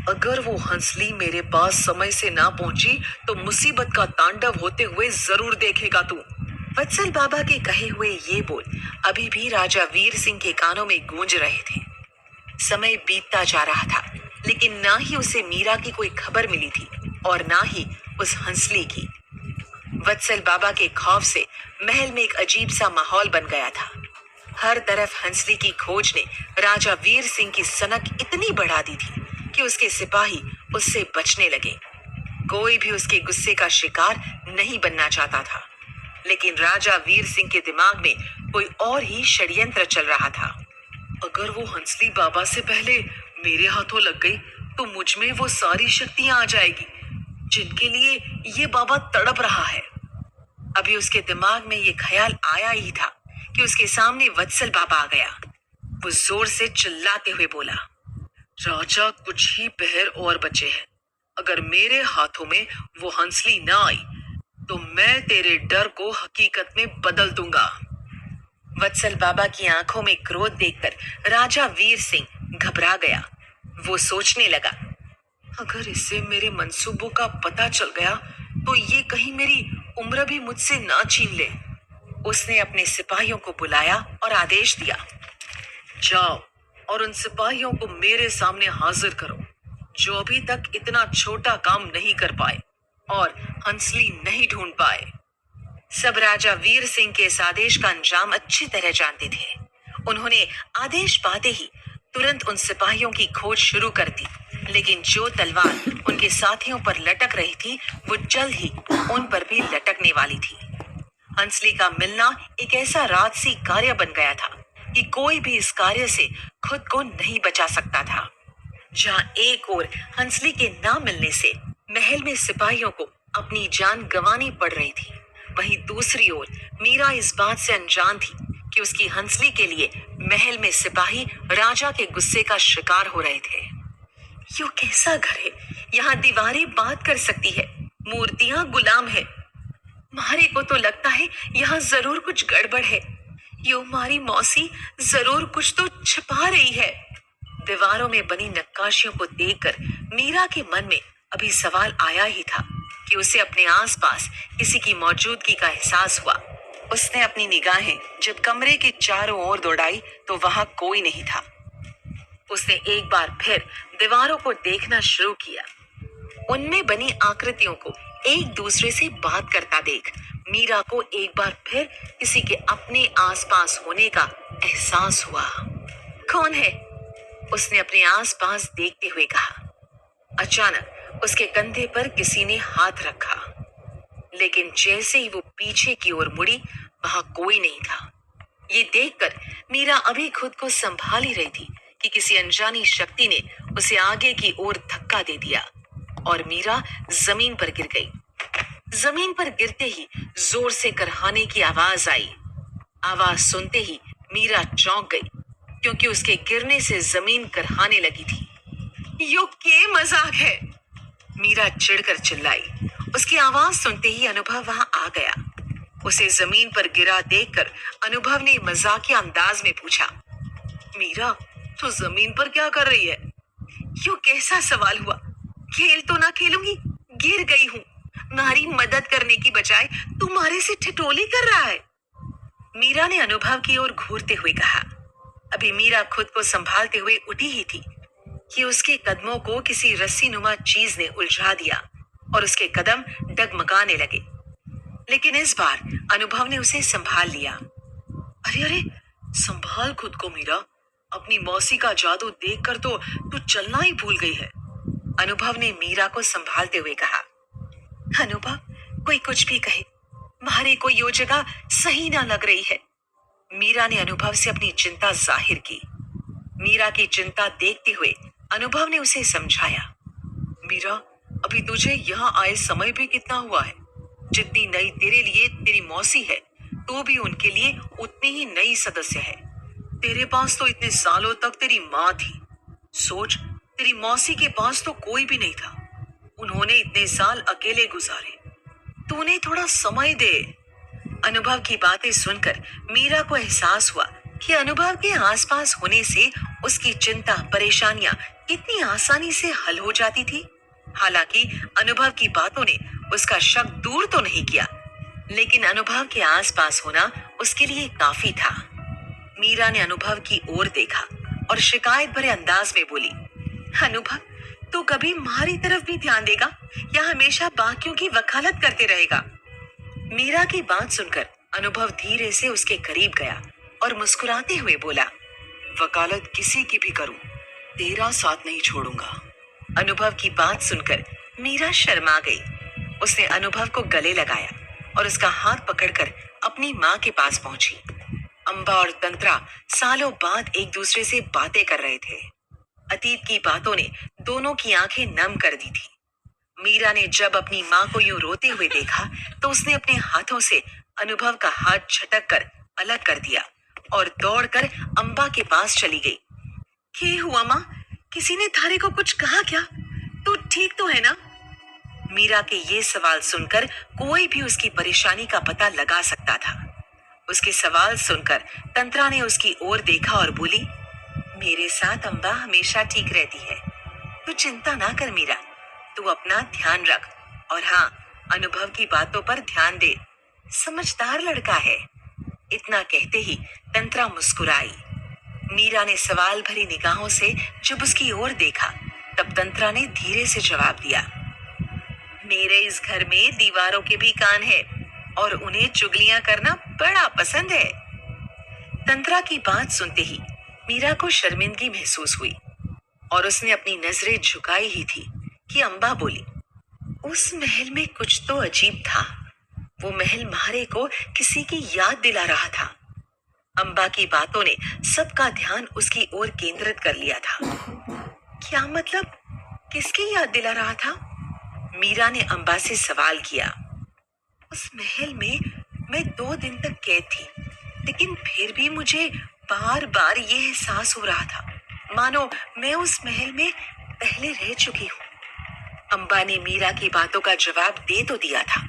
अगर वो हंसली मेरे पास समय से ना पहुंची तो मुसीबत का तांडव होते हुए जरूर देखेगा तू। वत्सल बाबा के कहे हुए ये बोल अभी भी राजा वीर सिंह के कानों में गूंज रहे थे। समय बीतता जा रहा था, लेकिन ना ही उसे मीरा की कोई खबर मिली थी और ना ही उस हंसली की। वत्सल बाबा के खौफ से महल में एक अजीब सा माहौल बन गया था। हर तरफ हंसली की खोज ने राजा वीर सिंह की सनक इतनी बढ़ा दी थी कि उसके सिपाही उससे बचने लगे। कोई भी उसके गुस्से का शिकार नहीं बनना चाहता था, लेकिन राजा वीर सिंह के दिमाग में कोई और ही षड्यंत्र चल रहा था। अगर वो हंसली बाबा से पहले मेरे हाथों लग गई तो मुझ में वो सारी शक्तियां आ जाएगी जिनके लिए ये बाबा तड़प रहा है। अभी उसके दिमाग में ये ख्याल आया ही था कि उसके सामने वत्सल बाबा आ गया। वो जोर से चिल्लाते हुए बोला, राजा, कुछ ही पहर और बचे हैं। अगर मेरे हाथों में वो हंसली ना आई तो मैं तेरे डर को हकीकत में बदल दूंगा। वत्सल बाबा की आंखों में क्रोध देखकर राजा वीर सिंह घबरा गया। वो सोचने लगा, अगर इससे मेरे मंसूबों का पता चल गया तो ये कहीं मेरी उम्र भी मुझसे ना छीन ले। उसने अपने सिपाहियों को बुलाया और आदेश दिया, जाओ और उन सिपाहियों को मेरे सामने हाजिर करो जो अभी तक इतना छोटा काम नहीं कर पाए और हंसली नहीं ढूंढ पाए। सब राजा वीर सिंह के इस आदेश का अंजाम अच्छी तरह जानते थे। उन्होंने आदेश पाते ही तुरंत उन सिपाहियों की खोज शुरू कर दी, लेकिन जो तलवार उनके साथियों पर लटक रही थी वो जल्द ही उन पर भी लटकने वाली थी। हंसली का मिलना एक ऐसा राजसी कार्य बन गया था कि कोई भी इस कार्य से खुद को नहीं बचा सकता था। जहां एक ओर हंसली के ना मिलने से महल में सिपाहियों को अपनी जान गंवानी पड़ रही थी, वहीं दूसरी ओर मीरा इस बात से अनजान थी कि उसकी हंसली के लिए महल में सिपाही राजा के गुस्से का शिकार हो रहे थे। यो कैसा घर है, यहाँ दीवारें बात कर सकती है, मूर्तियां गुलाम है। मारे को तो लगता है यहाँ जरूर कुछ गड़बड़ है। यो मारी मौसी जरूर कुछ तो छिपा रही है। दीवारों में बनी नक्काशियों को देखकर मीरा के मन में अभी सवाल आया ही था कि उसे अपने आसपास किसी की मौजूदगी का एहसास हुआ। उसने अपनी निगाहें जब कमरे के चारों ओर दौड़ाई तो वहां कोई नहीं था। उसने एक बार फिर दीवारों को देखना शुरू किया। उनमें बनी आकृतियों को एक दूसरे से बात करता देख मीरा को एक बार फिर किसी के अपने आसपास होने का एहसास हुआ। कौन है? उसने अपने आसपास देखते हुए कहा। अचानक उसके कंधे पर किसी ने हाथ रखा, लेकिन जैसे ही वो पीछे की ओर मुड़ी वहां कोई नहीं था। ये देखकर मीरा अभी खुद को संभाल ही रही थी कि किसी अनजानी शक्ति ने उसे आगे की ओर धक्का दे दिया और मीरा जमीन पर गिर गई। जमीन पर गिरते ही जोर से करहाने की आवाज आई। आवाज सुनते ही मीरा चौंक गई, क्योंकि उसके गिरने से जमीन करहाने लगी थी। यो के मजाक है? मीरा चिढ़कर चिल्लाई। उसकी आवाज सुनते ही अनुभव वहां आ गया। उसे जमीन पर गिरा देखकर अनुभव ने मजाकिया अंदाज में पूछा, मीरा तू जमीन पर क्या कर रही है? यो कैसा सवाल हुआ? खेल तो ना खेलूंगी, गिर गई हूं। तुम्हारी मदद करने की बजाय तुम्हारे से ठिठोली कर रहा है। मीरा ने अनुभव की ओर घूरते हुए कहा। अभी मीरा खुद को संभालते हुए उठी ही थी कि उसके कदमों को किसी रस्सी नुमा चीज ने उलझा दिया और उसके कदम डगमगाने लगे। लेकिन इस बार अनुभव ने उसे संभाल लिया। अरे अरे, संभाल खुद को मीरा, अपनी मौसी का जादू देखकर तो तू चलना ही भूल गई है। अनुभव ने मीरा को संभालते हुए कहा। अनुभव, कोई कुछ भी कहे, तुम्हारे को यो जगह सही ना लग रही है। मीरा ने अनुभव से अपनी चिंता जाहिर की। मीरा की चिंता देखते हुए अनुभव ने उसे समझाया। मीरा, अभी तुझे यहाँ आए समय भी कितना हुआ है। जितनी नई तेरे लिए तेरी मौसी है, तो भी उनके लिए उतनी ही नई सदस्य है। तेरे पास तो इतने सालों तक तेरी माँ थी। सोच, तेरी मौसी के पास तो कोई भी नहीं था। उन्होंने इतने साल अकेले गुजारे। तूने थोड़ा समय दे। अनुभव की बातें सुनकर मीरा को एहसास हुआ कि अनुभव के आसपास होने से उसकी चिंता परेशानियां कितनी आसानी से हल हो जाती थी। हालांकि अनुभव की बातों ने उसका शक दूर तो नहीं किया, लेकिन अनुभव के आसपास होना उसके लिए काफी था। मीरा ने अनुभव की ओर देखा और शिकायत भरे अंदाज में बोली, अनुभव, तू कभी हमारी तरफ भी ध्यान देगा या हमेशा बाकियों की वकालत करते रहेगा? मीरा की बात सुनकर अनुभव धीरे से उसके करीब गया और मुस्कुराते हुए बोला, वकालत किसी की भी करूं, तेरा साथ नहीं छोड़ूंगा। अनुभव की बात सुनकर मीरा शर्मा गई। उसने अनुभव को गले लगाया और उसका हाथ पकड़कर अपनी माँ के पास पहुंची। अंबा और तंत्रा सालों बाद एक दूसरे से बातें कर रहे थे। अतीत की बातों ने दोनों की आंखें नम कर दी थी। मीरा ने जब अपनी माँ को यूं रोते हुए देखा तो उसने अपने हाथों से अनुभव का हाथ झटक कर अलग कर दिया और दौड़कर अंबा के पास चली गई। क्या हुआ माँ? किसी ने थारे को कुछ कहा क्या? तू ठीक तो है ना? मीरा के ये सवाल सुनकर कोई भी उसकी परेशानी का पता लगा सकता था। उसके सवाल सुनकर तंत्रा ने उसकी ओर देखा और बोली, मेरे साथ अंबा हमेशा ठीक रहती है। तू चिंता ना कर मीरा, तू अपना ध्यान रख और हाँ, अनुभव की बातों पर ध्यान दे। समझदार लड़का है। इतना कहते ही तंत्रा मुस्कुराई। मीरा ने सवाल भरी निगाहों से जब उसकी ओर देखा, तब तंत्रा ने धीरे से जवाब दिया, मेरे इस घर में दीवारों के भी कान है और उन्हें चुगलियां करना बड़ा पसंद है। तंत्रा की बात सुनते ही मीरा को शर्मिंदगी महसूस हुई और उसने अपनी नजरें झुकाई ही थी कि अंबा बोली, उस महल में कुछ तो अजीब था। वो महल म्हारे को किसी की याद दिला रहा था। अंबा की बातों ने सबका ध्यान उसकी ओर केंद्रित कर लिया था। क्या मतलब? किसकी याद दिला रहा था? मीरा ने अंबा से सवाल किया। उस महल में मैं 2 दिन तक कैद थी, लेकिन फिर भी मुझे बार बार ये एहसास हो रहा था मानो मैं उस महल में पहले रह चुकी हूँ। अंबा ने मीरा की बातों का जवाब दे तो दिया था,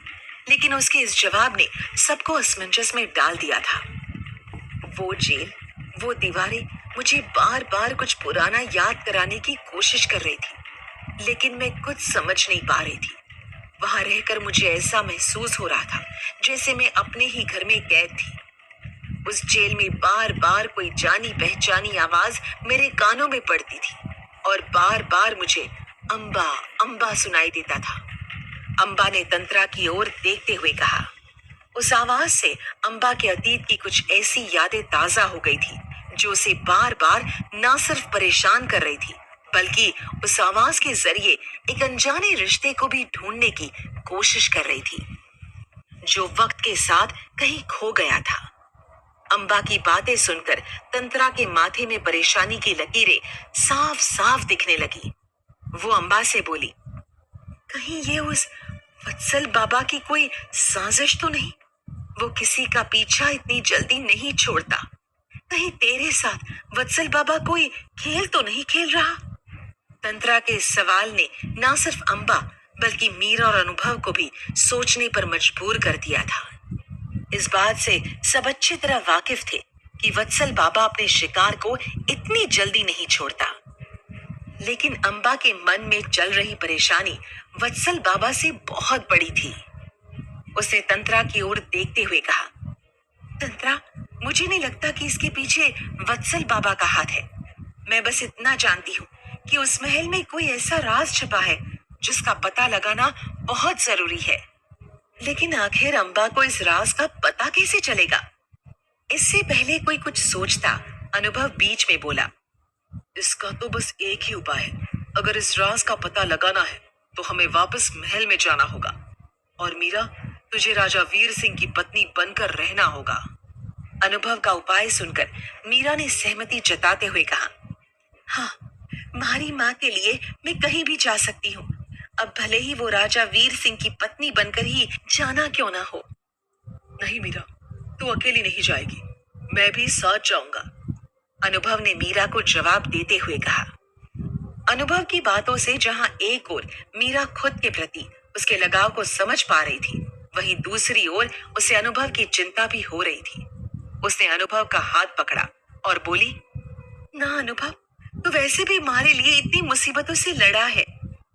लेकिन उसके इस जवाब ने सबको असमंजस में डाल दिया था। वो जेल, वो दीवारें मुझे बार बार कुछ पुराना याद कराने की कोशिश कर रही थी, लेकिन मैं कुछ समझ नहीं पा रही थी। वहां रहकर मुझे ऐसा महसूस हो रहा था जैसे मैं अपने ही घर में कैद थी। उस जेल में बार बार कोई जानी पहचानी आवाज मेरे कानों में पड़ती थी और बार बार मुझे अंबा अंबा सुनाई देता था। अम्बा ने तंत्रा की ओर देखते हुए कहा। उस आवाज से अम्बा के अतीत की कुछ ऐसी यादें ताजा हो गई थी जो उसे बार बार ना सिर्फ परेशान कर रही थी, बल्कि उस आवाज के जरिए एक अनजाने रिश्ते को भी ढूंढने की कोशिश कर रही थी, जो वक्त के साथ कहीं खो गया था। अम्बा की बातें सुनकर तंत्रा के माथे में परेशानी की लकीरें साफ साफ दिखने लगी। वो अम्बा से बोली, कहीं ये उस वत्सल बाबा की कोई साजिश तो नहीं? वो किसी का पीछा इतनी जल्दी नहीं छोड़ता। कहीं तेरे साथ वत्सल बाबा कोई खेल तो नहीं खेल रहा? तंत्रा के इस सवाल ने ना सिर्फ अम्बा बल्कि मीरा और अनुभव को भी सोचने पर मजबूर कर दिया था। इस बात से सब अच्छी तरह वाकिफ थे कि वत्सल बाबा अपने शिकार को इतनी जल्दी नहीं छोड़ता। लेकिन अम्बा के मन में चल रही परेशानी वत्सल बाबा से बहुत बड़ी थी। उसने तंत्रा की ओर देखते हुए कहा, तंत्रा, मुझे नहीं लगता कि इसके पीछे वत्सल बाबा का हाथ है। मैं बस इतना जानती हूँ कि उस महल में कोई ऐसा राज छिपा है जिसका पता लगाना बहुत जरूरी है। लेकिन आखिर अम्बा को इस राज का पता कैसे चलेगा? इससे पहले कोई कुछ सोचता, अनुभव बीच में बोला, इसका तो बस एक ही उपाय है। अगर इस राज का पता लगाना है तो हमें वापस महल में जाना होगा, और मीरा, तुझे राजा वीर सिंह की पत्नी बनकर रहना होगा। अनुभव का उपाय सुनकर मीरा ने सहमति जताते हुए कहा, हाँ, तुम्हारी माँ के लिए मैं कहीं भी जा सकती हूँ। अब भले ही वो राजा वीर सिंह की पत्नी बनकर ही जाना क्यों ना हो। नहीं मीरा, तू अकेली नहीं जाएगी, मैं भी साथ जाऊंगा, अनुभव ने मीरा को जवाब देते हुए कहा। अनुभव की बातों से जहां एक ओर मीरा खुद के प्रति उसके लगाव को समझ पा रही थी, वहीं दूसरी ओर उसे अनुभव की चिंता भी हो रही थी। उसने अनुभव का हाथ पकड़ा और बोली, ना अनुभव, तू वैसे भी हमारे लिए इतनी मुसीबतों से लड़ा है।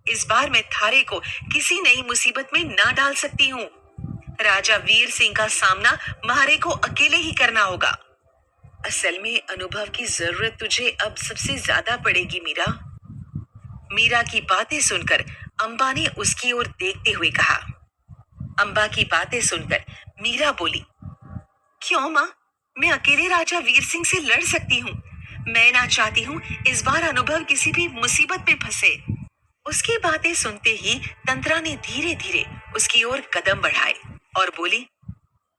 इस बार मैं थारे को किसी नई मुसीबत में ना डाल सकती हूँ। राजा वीर सिंह का सामना मारे को अकेले ही करना होगा। असल में अनुभव की जरूरत तुझे अब सबसे ज्यादा पड़ेगी मीरा। मीरा की बातें सुनकर अम्बा ने उसकी ओर देखते हुए कहा। अम्बा की बातें सुनकर मीरा बोली, क्यों माँ, मैं अकेले राजा वीर सिंह से लड़ सकती हूँ। मैं ना चाहती हूँ इस बार अनुभव किसी भी मुसीबत में फंसे। उसकी बातें सुनते ही तंत्रा ने धीरे धीरे उसकी ओर कदम बढ़ाए और बोली,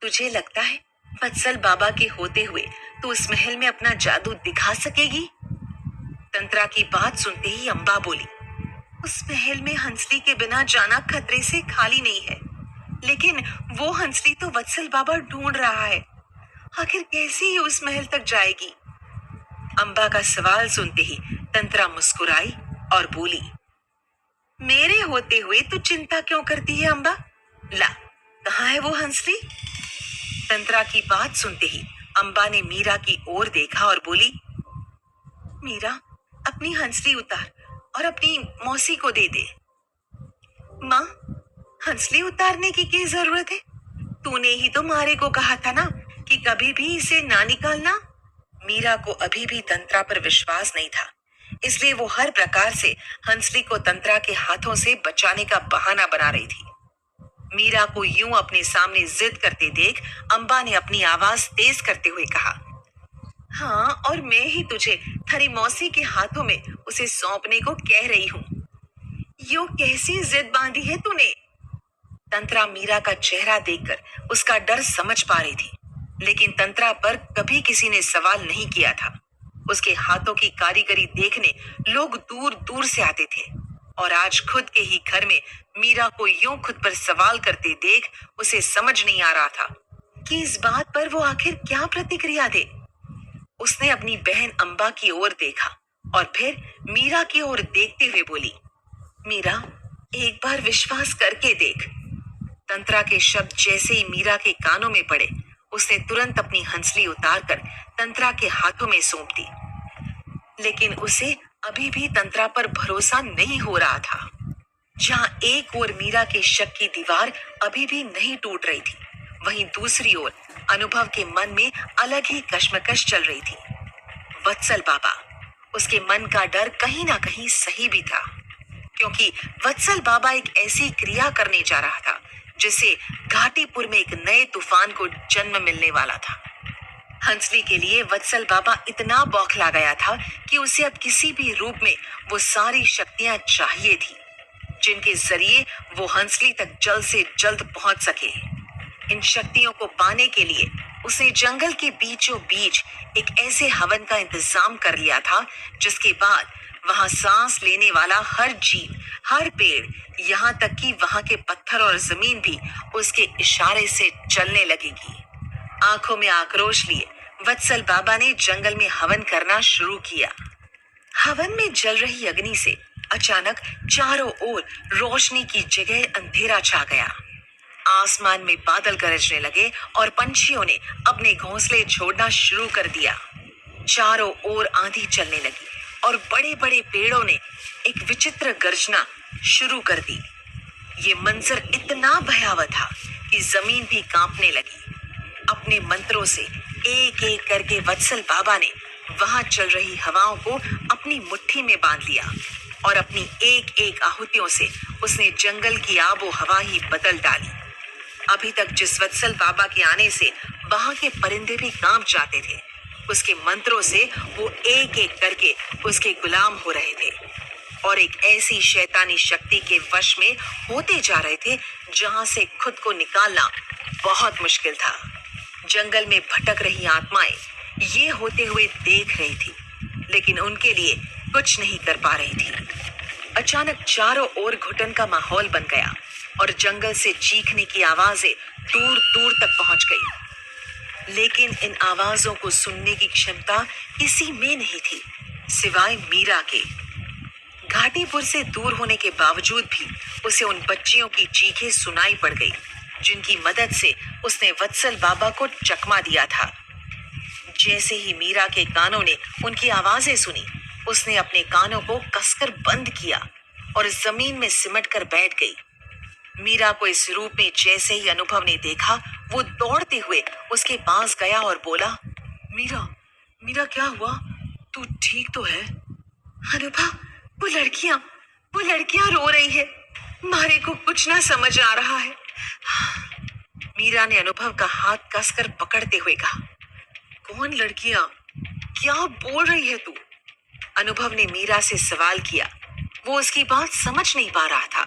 तुझे लगता है वत्सल बाबा के होते हुए तू उस महल में अपना जादू दिखा सकेगी? तंत्रा की बात सुनते ही अम्बा बोली, उस महल में हंसली के बिना जाना खतरे से खाली नहीं है, लेकिन वो हंसली तो वत्सल बाबा ढूंढ रहा है। आखिर कैसे ही उस महल तक जाएगी? अम्बा का सवाल सुनते ही तंत्रा मुस्कुराई और बोली, मेरे होते हुए तू चिंता क्यों करती है अम्बा? ला, कहाँ है वो हंसली? तंत्रा की बात सुनते ही अम्बा ने मीरा की ओर देखा और बोली, मीरा, अपनी हंसली उतार और अपनी मौसी को दे दे। माँ, हंसली उतारने की क्या जरूरत है? तूने ही तो मारे को कहा था ना कि कभी भी इसे ना निकालना। मीरा को अभी भी तंत्रा पर विश्वास नहीं था, इसलिए वो हर प्रकार से हंसली को तंत्रा के हाथों से बचाने का बहाना बना रही थी। मीरा को यूं अपने सामने जिद करते देख अम्बा ने अपनी आवाज तेज करते हुए कहा, हाँ, और मैं ही तुझे थारी मौसी के हाथों में उसे सौंपने को कह रही हूँ। यो कैसी जिद बांधी है तूने? तंत्रा मीरा का चेहरा देखकर उसका डर समझ पा रही थी, लेकिन तंत्रा पर कभी किसी ने सवाल नहीं किया था। उसके हाथों की कारीगरी देखने लोग दूर दूर से आते थे, और आज खुद के ही घर में मीरा को यूं खुद पर सवाल करते देख उसे समझ नहीं आ रहा था कि इस बात पर वो आखिर क्या प्रतिक्रिया दे। उसने अपनी बहन अम्बा की ओर देखा और फिर मीरा की ओर देखते हुए बोली, मीरा, एक बार विश्वास करके देख। तंत्रा के शब्द जैसे ही मीरा के कानों में पड़े, उसने तुरंत अपनी हंसली उतारकर तंत्रा के हाथों में सौंप दी। लेकिन उसे अभी भी तंत्रा पर भरोसा नहीं हो रहा था। जहां एक ओर मीरा के शक की दीवार अभी भी नहीं टूट रही थी, वहीं दूसरी ओर अनुभव के मन में अलग ही कश्मकश चल रही थी। वत्सल बाबा, उसके मन का डर कहीं ना कहीं सही भी था। क्योंकि वत्सल बाबा एक ऐसी क्रिया करने जा रहा था जिससे घाटीपुर में एक नए तूफान को जन्म मिलने वाला था। हंसली के लिए वत्सल बाबा इतना बौखला गया था कि उसे अब किसी भी रूप में वो सारी शक्तियां चाहिए थी जिनके जरिए वो हंसली तक जल्द से जल्द पहुंच सके। इन शक्तियों को पाने के लिए उसने जंगल के बीचों बीच एक ऐसे हवन का इंतजाम कर लिया था जिसके बाद वहां सांस लेने वाला हर जीव, हर पेड़, यहाँ तक कि वहां के पत्थर और जमीन भी उसके इशारे से चलने लगेगी। आंखों में आक्रोश लिए वत्सल बाबा ने जंगल में हवन करना शुरू किया। हवन में जल रही अग्नि से अचानक चारों ओर रोशनी की जगह अंधेरा छा गया। आसमान में बादल गरजने लगे और पंछियों ने अपने घोंसले छोड़ना शुरू कर दिया। चारों ओर आंधी चलने लगी और बड़े बड़े पेड़ों ने एक विचित्र गर्जना शुरू कर दी। ये मंजर इतना भयावह था कि जमीन भी कांपने लगी। अपने मंत्रों से एक एक करके वत्सल बाबा ने वहां चल रही हवाओं को अपनी मुट्ठी में बांध लिया और अपनी एक एक आहुतियों से उसने जंगल की आबो हवा ही बदल डाली। अभी तक जिस वत्सल बाबा के आने से वहां के परिंदे भी कांप जाते थे, उसके मंत्रों से वो एक एक करके उसके गुलाम हो रहे थे और एक ऐसी शैतानी शक्ति के वश में होते जा रहे थे जहां से खुद को निकालना बहुत मुश्किल था। जंगल में भटक रही आत्माएं ये होते हुए देख रही थी, लेकिन उनके लिए कुछ नहीं कर पा रही थी। अचानक चारों ओर घुटन का माहौल बन गया और जंगल से चीखने की आवाजें दूर दूर तक पहुंच गई। लेकिन इन आवाजों को सुनने की क्षमता किसी में नहीं थी सिवाय मीरा के। घाटीपुर से दूर होने के बावजूद भी उसे उन बच्चियों की चीखें सुनाई पड़ गई जिनकी मदद से उसने वत्सल बाबा को चकमा दिया था। जैसे ही मीरा के कानों ने उनकी आवाजें सुनी, उसने अपने कानों को कसकर बंद किया और जमीन में सिमट कर बैठ गई। मीरा को इस रूप में जैसे ही अनुभव ने देखा, वो दौड़ते हुए उसके पास गया और बोला, मीरा, मीरा क्या हुआ? तू ठीक तो है? अनुभव, वो लड़कियां रो रही है। मारे को कुछ ना समझ आ रहा है। मीरा ने अनुभव का हाथ कसकर पकड़ते हुए कहा, कौन लड़कियां? क्या बोल रही है तू? अनुभव ने मीरा से सवाल किया। वो उसकी बात समझ नहीं पा रहा था।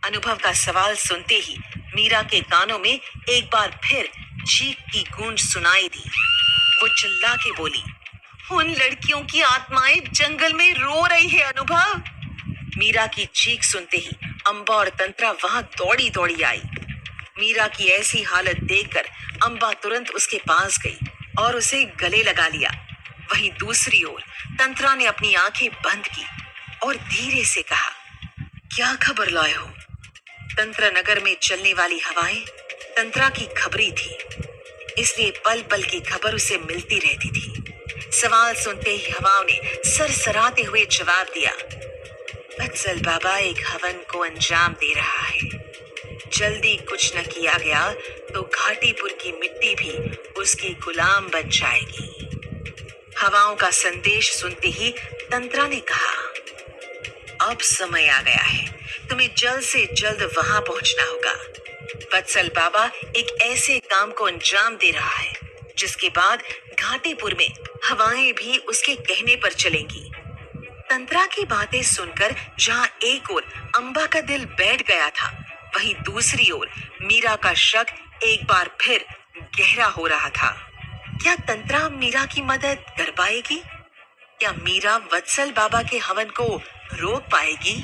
अनुभव का सवाल सुनते ही मीरा के कानों में एक बार फिर चीख की गूंज सुनाई दी। वो चिल्ला के बोली, उन लड़कियों की आत्माएं जंगल में रो रही है अनुभव। मीरा की चीख सुनते ही अंबा और तंत्रा वहां दौड़ी दौड़ी आई। मीरा की ऐसी हालत देखकर अंबा तुरंत उसके पास गई और उसे गले लगा लिया। वहीं दूसरी ओर तंत्रा ने अपनी आंखें बंद की और धीरे से कहा, क्या खबर लाए हो? तंत्र नगर में चलने वाली हवाएं तंत्रा की खबरी थी, इसलिए पल पल की खबर उसे मिलती रहती थी। सवाल सुनते ही हवाओं ने सरसराते हुए जवाब दिया, वत्सल बाबा एक हवन को अंजाम दे रहा है। जल्दी कुछ न किया गया तो घाटीपुर की मिट्टी भी उसकी गुलाम बन जाएगी। हवाओं का संदेश सुनते ही तंत्रा ने कहा, अब समय आ गया है, तुम्हें जल्द से जल्द वहां पहुंचना होगा। वत्सल बाबा एक ऐसे काम को अंजाम दे रहा है जिसके बाद घाटीपुर में हवाएं भी उसके कहने पर चलेंगी। तंत्रा की बातें सुनकर जहां एक ओर अंबा का दिल बैठ गया था, वहीं दूसरी ओर मीरा का शक एक बार फिर गहरा हो रहा था। क्या तंत्रा मीरा की मदद कर पाएगी? क्या मीरा वत्सल बाबा के हवन को रोक पाएगी?